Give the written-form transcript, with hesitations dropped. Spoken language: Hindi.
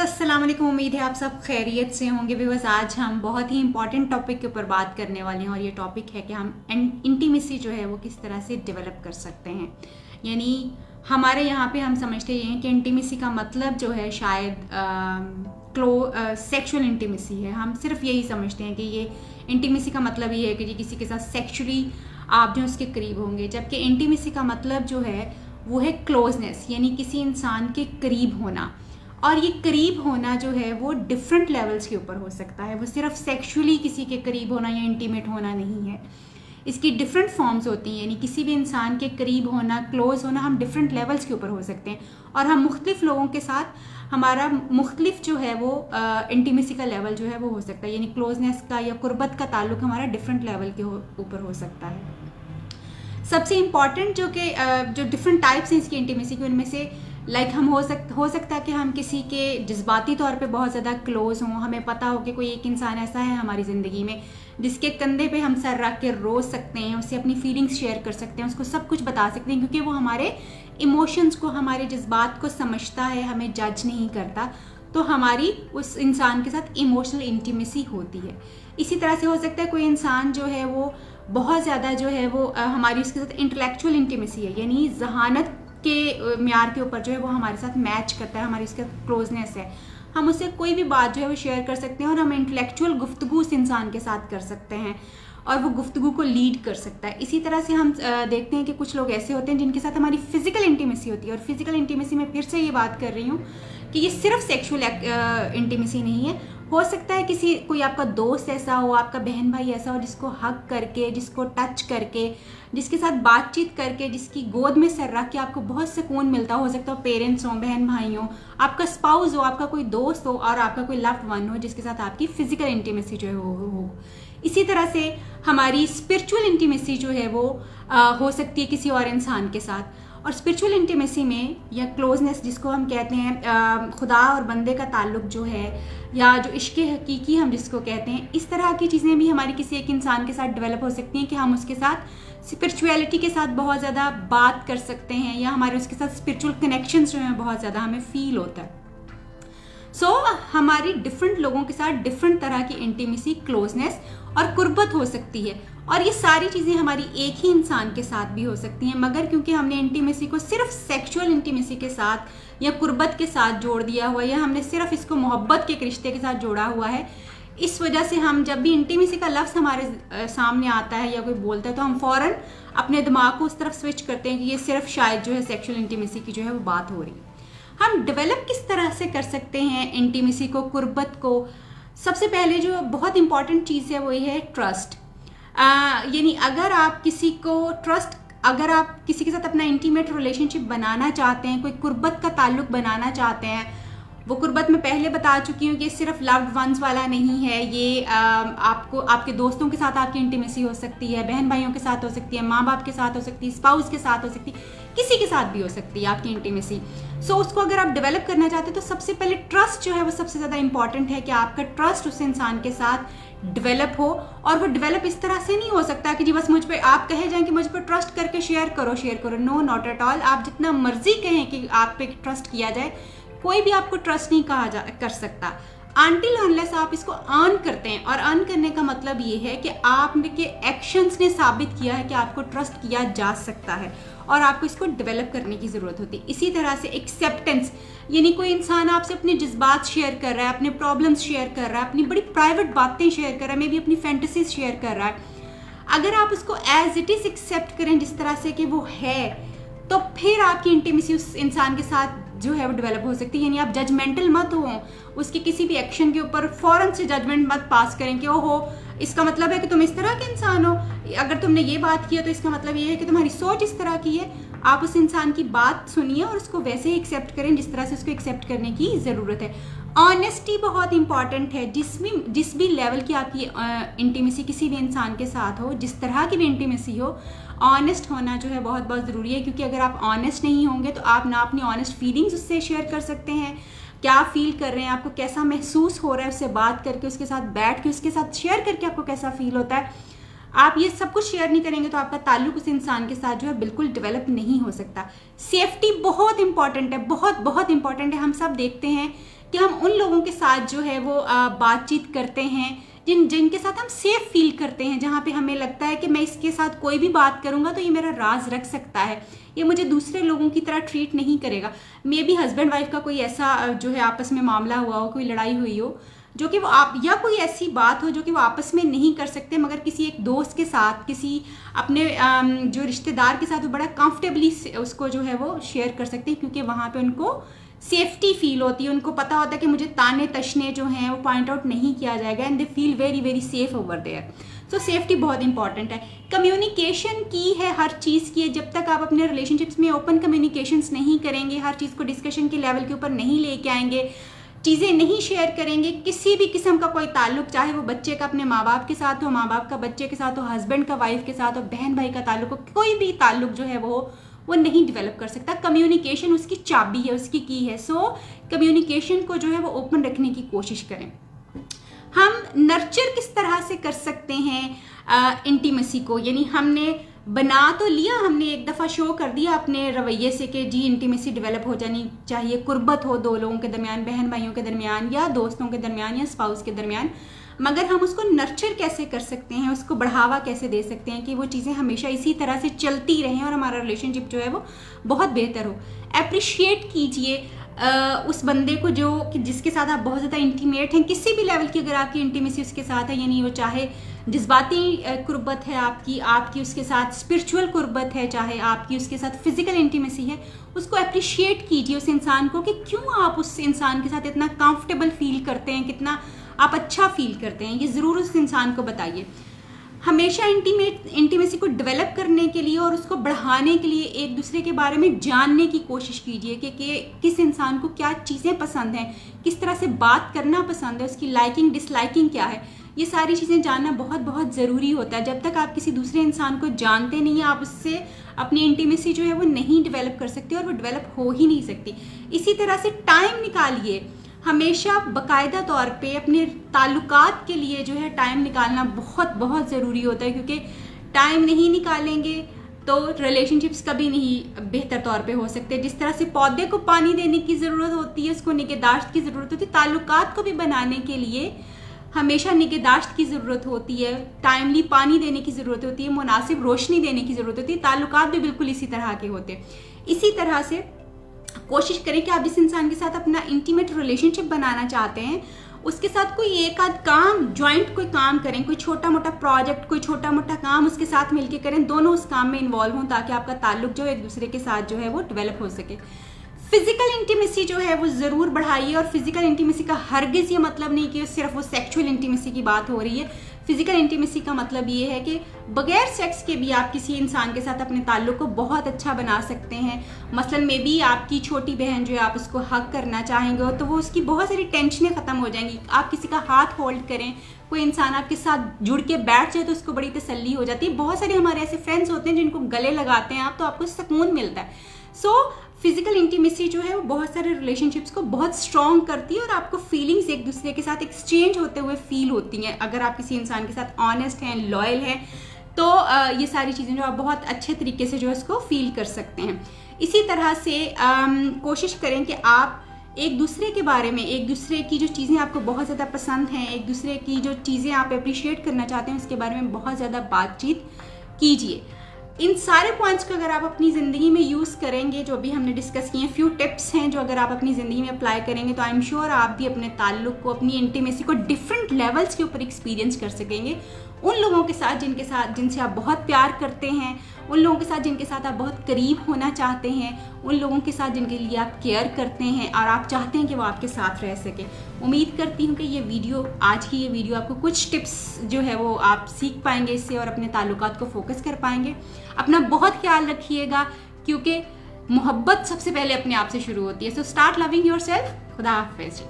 अस्सलाम वालेकुम। उम्मीद है आप सब खैरियत से होंगे। व्यूअर्स, आज हम बहुत ही इंपॉर्टेंट टॉपिक के ऊपर बात करने वाले हैं और ये टॉपिक है कि हम इंटीमेसी जो है वो किस तरह से डेवलप कर सकते हैं। यानी हमारे यहाँ पे हम समझते हैं कि इंटीमेसी का मतलब जो है शायद सेक्सुअल इंटीमेसी है। हम सिर्फ यही समझते हैं कि ये इंटीमेसी का मतलब ये है कि जी किसी के साथ सेक्सुअली आप जो उसके करीब होंगे, जबकि इंटीमेसी का मतलब जो है वो है क्लोजनेस, यानी किसी इंसान के करीब होना। और ये करीब होना जो है वो डिफरेंट लेवल्स के ऊपर हो सकता है। वो सिर्फ सेक्सुअली किसी के करीब होना या इंटीमेट होना नहीं है, इसकी डिफरेंट फॉर्म्स होती हैं। यानी किसी भी इंसान के करीब होना, क्लोज होना, हम डिफरेंट लेवल्स के ऊपर हो सकते हैं और हम मुख्तलिफ लोगों के साथ हमारा मुख्तलिफ जो है वो इंटीमेसी का लेवल जो है वो हो सकता है। यानी क्लोजनेस का या कुर्बत का ताल्लुक हमारा डिफरेंट लेवल के ऊपर हो सकता है। सबसे इम्पॉर्टेंट जो डिफरेंट टाइप्स हैं इसकी इंटीमेसी की, उनमें से हम हो सकता है कि हम किसी के जज्बाती तौर पे बहुत ज़्यादा क्लोज हों। हमें पता हो कि कोई एक इंसान ऐसा है हमारी ज़िंदगी में जिसके कंधे पे हम सर रख के रो सकते हैं, उससे अपनी फीलिंग्स शेयर कर सकते हैं, उसको सब कुछ बता सकते हैं, क्योंकि वो हमारे इमोशंस को, हमारे जज्बात को समझता है, हमें जज नहीं करता। तो हमारी उस इंसान के साथ इमोशनल इंटीमेसी होती है। इसी तरह से हो सकता है कोई इंसान जो है वो बहुत ज़्यादा जो है वो हमारी उसके साथ इंटेलेक्चुअल इंटीमेसी है, यानी जहानत के म्यार के ऊपर जो है वो हमारे साथ मैच करता है, हमारी उसके क्लोजनेस है। हम उससे कोई भी बात जो है वो शेयर कर सकते हैं और हम इंटेलेक्चुअल गुफ्तगू उस इंसान के साथ कर सकते हैं और वो गुफ्तगू को लीड कर सकता है। इसी तरह से हम देखते हैं कि कुछ लोग ऐसे होते हैं जिनके साथ हमारी फिजिकल इंटीमेसी होती है। और फिजिकल इंटीमेसी में फिर से ये बात कर रही हूँ कि ये सिर्फ सेक्सुअल इंटीमेसी नहीं है। हो सकता है कोई आपका दोस्त ऐसा हो, आपका बहन भाई ऐसा हो जिसको हग करके, जिसको टच करके, जिसके साथ बातचीत करके, जिसकी गोद में सर रख के आपको बहुत सुकून मिलता हो सकता हो पेरेंट्स हो, बहन भाई हो, आपका स्पाउस हो, आपका कोई दोस्त हो और आपका कोई लव्ड वन हो जिसके साथ आपकी फिजिकल इंटीमेसी जो है वो हो। इसी तरह से हमारी स्पिरिचुअल इंटीमेसी जो है वो हो सकती है किसी और इंसान के साथ। और स्पिरिचुअल इंटीमेसी में या क्लोजनेस जिसको हम कहते हैं, खुदा और बंदे का ताल्लुक जो है या जो इश्क हकीकी हम जिसको कहते हैं, इस तरह की चीज़ें भी हमारी किसी एक इंसान के साथ डेवलप हो सकती हैं कि हम उसके साथ स्पिरिचुअलिटी के साथ बहुत ज़्यादा बात कर सकते हैं या हमारे उसके साथ स्पिरिचुअल कनेक्शंस जो हैं बहुत ज़्यादा हमें फील होता है। हमारी डिफरेंट लोगों के साथ डिफरेंट तरह की इंटीमेसी, क्लोजनेस और कुर्बत हो सकती है और ये सारी चीज़ें हमारी एक ही इंसान के साथ भी हो सकती हैं। मगर क्योंकि हमने इंटीमेसी को सिर्फ सेक्सुअल इंटीमेसी के साथ या कुर्बत के साथ जोड़ दिया हुआ है या हमने सिर्फ इसको मोहब्बत के रिश्ते के साथ जोड़ा हुआ है, इस वजह से हम जब भी इंटीमेसी का लफ्ज़ हमारे सामने आता है या कोई बोलता है तो हम फ़ौरन अपने दिमाग को उस तरफ स्विच करते हैं कि ये सिर्फ शायद जो है सेक्सुअल इंटीमेसी की जो है वो बात हो रही है। हम डेवलप किस तरह से कर सकते हैं इंटीमेसी को, कुर्बत को? सबसे पहले जो बहुत इंपॉर्टेंट चीज़ है वो ये है ट्रस्ट। यानी अगर आप किसी के साथ अपना इंटीमेट रिलेशनशिप बनाना चाहते हैं, कोई कुर्बत का ताल्लुक बनाना चाहते हैं, वो कुर्बत मैं पहले बता चुकी हूँ कि सिर्फ लव्ड वंस वाला नहीं है। ये आपको आपके दोस्तों के साथ आपकी इंटीमेसी हो सकती है, बहन भाइयों के साथ हो सकती है, माँ बाप के साथ हो सकती है, स्पाउस के साथ हो सकती है, किसी के साथ भी हो सकती है आपकी इंटीमेसी। उसको अगर आप डेवलप करना चाहते हैं तो सबसे पहले ट्रस्ट जो है वो सबसे ज़्यादा इंपॉर्टेंट है कि आपका ट्रस्ट उस इंसान के साथ डेवलप हो। और वो डेवलप इस तरह से नहीं हो सकता कि जी बस मुझ पर आप कहे जाएं कि मुझ पर ट्रस्ट करके शेयर करो। No, not at all. आप जितना मर्जी कहें कि आप पे ट्रस्ट किया जाए, कोई भी आपको ट्रस्ट नहीं कर सकता अनटिल अनलेस आप इसको अर्न करते हैं। और अर्न करने का मतलब ये है कि आपके एक्शंस ने साबित किया है कि आपको ट्रस्ट किया जा सकता है और आपको इसको डेवलप करने की ज़रूरत होती है। इसी तरह से एक्सेप्टेंस, यानी कोई इंसान आपसे अपने जज्बात शेयर कर रहा है, अपने प्रॉब्लम्स शेयर कर रहा है, अपनी बड़ी प्राइवेट बातें शेयर कर रहा है, मे भी अपनी फैंटेसीज शेयर कर रहा है। अगर आप उसको एज इट इज़ एक्सेप्ट करें जिस तरह से कि वो है, तो फिर आपकी इंटीमेसी उस इंसान के साथ जो है वो डेवलप हो सकती है। यानी आप जजमेंटल मत हो, उसके किसी भी एक्शन के ऊपर फ़ौरन से जजमेंट मत पास करें कि ओहो इसका मतलब है कि तुम इस तरह के इंसान हो, अगर तुमने ये बात की है तो इसका मतलब ये है कि तुम्हारी सोच इस तरह की है। आप उस इंसान की बात सुनिए और उसको वैसे ही एक्सेप्ट करें जिस तरह से उसको एक्सेप्ट करने की ज़रूरत है। ऑनेस्टी बहुत इंपॉर्टेंट है। जिस भी लेवल की आपकी इंटीमेसी किसी भी इंसान के साथ हो, जिस तरह की भी इंटीमेसी हो, ऑनेस्ट होना जो है बहुत बहुत ज़रूरी है। क्योंकि अगर आप ऑनेस्ट नहीं होंगे तो आप ना अपनी ऑनेस्ट फीलिंग्स उससे शेयर कर सकते हैं, क्या फील कर रहे हैं, आपको कैसा महसूस हो रहा है, उससे बात करके, उसके साथ बैठ के, उसके साथ शेयर करके आपको कैसा फील होता है। आप ये सब कुछ शेयर नहीं करेंगे तो आपका ताल्लुक उस इंसान के साथ जो है बिल्कुल डेवलप नहीं हो सकता। सेफ्टी बहुत इंपॉर्टेंट है, बहुत बहुत इंपॉर्टेंट है। हम सब देखते हैं कि हम उन लोगों के साथ जो है वो बातचीत करते हैं जिनके साथ हम सेफ फील करते हैं, जहाँ पे हमें लगता है कि मैं इसके साथ कोई भी बात करूँगा तो ये मेरा राज रख सकता है, ये मुझे दूसरे लोगों की तरह ट्रीट नहीं करेगा। मे बी हस्बैंड वाइफ का कोई ऐसा जो है आपस में मामला हुआ हो, कोई लड़ाई हुई हो जो कि वो आप, या कोई ऐसी बात हो जो कि वो आपस में नहीं कर सकते, मगर किसी एक दोस्त के साथ, किसी अपने जो रिश्तेदार के साथ वो बड़ा कंफर्टेबली उसको जो है वो शेयर कर सकते हैं, क्योंकि वहाँ पे उनको सेफ्टी फील होती है, उनको पता होता है कि मुझे ताने तशने जो हैं वो पॉइंट आउट नहीं किया जाएगा, and they feel very very safe over there. So safety बहुत इंपॉर्टेंट है। कम्युनिकेशन की है, हर चीज़ की है। जब तक आप अपने रिलेशनशिप्स में ओपन कम्युनिकेशंस नहीं करेंगे, हर चीज़ को डिस्कशन के लेवल के ऊपर नहीं लेके आएंगे, चीज़ें नहीं शेयर करेंगे, किसी भी किस्म का कोई ताल्लुक, चाहे वो बच्चे का अपने माँ बाप के साथ हो, माँ बाप का बच्चे के साथ हो, हस्बैंड का वाइफ के साथ हो, बहन भाई का ताल्लुक हो, कोई भी ताल्लुक जो है वो नहीं डेवलप कर सकता। कम्युनिकेशन उसकी चाबी है, उसकी की है। सो कम्युनिकेशन को जो है वो ओपन रखने की कोशिश करें। हम नर्चर किस तरह से कर सकते हैं इंटीमेसी को, यानी हमने बना तो लिया, हमने एक दफ़ा शो कर दिया अपने रवैये से कि जी इंटीमेसी डेवलप हो जानी चाहिए, कुर्बत हो दो लोगों के दरमियान, बहन भाइयों के दरमियान, या दोस्तों के दरमियान, या स्पाउस के दरमियान, मगर हम उसको नर्चर कैसे कर सकते हैं, उसको बढ़ावा कैसे दे सकते हैं कि वो चीज़ें हमेशा इसी तरह से चलती रहें और हमारा रिलेशनशिप जो है वो बहुत बेहतर हो। अप्रिशिएट कीजिए उस बंदे को जो कि जिसके साथ आप बहुत ज़्यादा इंटीमेट हैं, किसी भी लेवल की अगर आपकी इंटीमेसी उसके साथ है, यानी वो चाहे जज्बाती कुर्बत है आपकी उसके साथ स्पिरिचुअल कुर्बत है, चाहे आपकी उसके साथ फिजिकल इंटीमेसी है, उसको अप्रिशिएट कीजिए उस इंसान को कि क्यों आप उस इंसान के साथ इतना कंफर्टेबल फील करते हैं, कितना आप अच्छा फील करते हैं, ये ज़रूर उस इंसान को बताइए। हमेशा इंटीमेसी को डेवलप करने के लिए और उसको बढ़ाने के लिए एक दूसरे के बारे में जानने की कोशिश कीजिए कि किस इंसान को क्या चीज़ें पसंद हैं, किस तरह से बात करना पसंद है, उसकी लाइकिंग डिसलाइकिंग क्या है, ये सारी चीज़ें जानना बहुत बहुत ज़रूरी होता है। जब तक आप किसी दूसरे इंसान को जानते नहीं हैं, आप उससे अपनी इंटीमेसी जो है वो नहीं डेवलप कर सकते और वो डेवलप हो ही नहीं सकती। इसी तरह से टाइम निकालिए, हमेशा बाकायदा तौर पे अपने ताल्लुकात के लिए जो है टाइम निकालना बहुत बहुत ज़रूरी होता है, क्योंकि टाइम नहीं निकालेंगे तो रिलेशनशिप्स कभी नहीं बेहतर तौर पे हो सकते। जिस तरह से पौधे को पानी देने की ज़रूरत होती है, उसको निगहदाश्त की ज़रूरत होती है, ताल्लुकात को भी बनाने के लिए हमेशा निगहदाश्त की ज़रूरत होती है, टाइमली पानी देने की ज़रूरत होती है, मुनासिब रोशनी देने की ज़रूरत होती है। ताल्लुकात भी बिल्कुल इसी तरह के होते हैं। इसी तरह से कोशिश करें कि आप जिस इंसान के साथ अपना इंटीमेट रिलेशनशिप बनाना चाहते हैं उसके साथ कोई एक आध काम, ज्वाइंट कोई काम करें, कोई छोटा मोटा प्रोजेक्ट, कोई छोटा मोटा काम उसके साथ मिलके करें, दोनों उस काम में इन्वॉल्व हों ताकि आपका ताल्लुक जो है एक दूसरे के साथ जो है वो डेवलप हो सके। फिजिकल इंटीमेसी जो है वो ज़रूर बढ़ाइए, और फिजिकल इंटीमेसी का हरगिज़ ये मतलब नहीं कि सिर्फ वो सेक्सुअल इंटीमेसी की बात हो रही है। फिजिकल इंटीमेसी का मतलब ये है कि बगैर सेक्स के भी आप किसी इंसान के साथ अपने ताल्लुक को बहुत अच्छा बना सकते हैं। मसलन में भी आपकी छोटी बहन जो है आप उसको हग करना चाहेंगे तो वो उसकी बहुत सारी टेंशनें ख़त्म हो जाएंगी। आप किसी का हाथ होल्ड करें, कोई इंसान आपके साथ जुड़ के बैठ जाए तो उसको बड़ी तसल्ली हो जाती है। बहुत सारे हमारे ऐसे फ्रेंड्स होते हैं जिनको गले लगाते हैं आप तो आपको सुकून मिलता है। सो फिजिकल इंटीमेसी जो है वो बहुत सारे रिलेशनशिप्स को बहुत स्ट्रॉन्ग करती है और आपको फीलिंग्स एक दूसरे के साथ एक्सचेंज होते हुए फील होती हैं। अगर आप किसी इंसान के साथ ऑनेस्ट हैं, लॉयल हैं, तो ये सारी चीज़ें जो आप बहुत अच्छे तरीके से जो है उसको फील कर सकते हैं। इसी तरह से कोशिश करें कि आप एक दूसरे के बारे में, एक दूसरे की जो चीज़ें आपको बहुत ज़्यादा पसंद हैं, एक दूसरे की जो चीज़ें आप अप्रिशिएट करना चाहते हैं उसके बारे में बहुत ज़्यादा बातचीत कीजिए। इन सारे पॉइंट्स को अगर आप अपनी ज़िंदगी में यूज़ करेंगे, जो भी हमने डिस्कस किए हैं, फ्यू टिप्स हैं जो अगर आप अपनी ज़िंदगी में अप्लाई करेंगे तो आई एम श्योर आप भी अपने ताल्लुक को, अपनी इंटीमेसी को डिफरेंट लेवल्स के ऊपर एक्सपीरियंस कर सकेंगे। उन लोगों के साथ जिनसे आप बहुत प्यार करते हैं, उन लोगों के साथ जिनके साथ आप बहुत करीब होना चाहते हैं, उन लोगों के साथ जिनके लिए आप केयर करते हैं और आप चाहते हैं कि वो आपके साथ रह सके। उम्मीद करती हूँ कि आज की ये वीडियो आपको कुछ टिप्स जो है वो आप सीख पाएंगे इससे और अपने ताल्लुकात को फोकस कर पाएंगे। अपना बहुत ख्याल रखिएगा क्योंकि मोहब्बत सबसे पहले अपने आप से शुरू होती है। So start loving yourself. खुदा हाफिज़।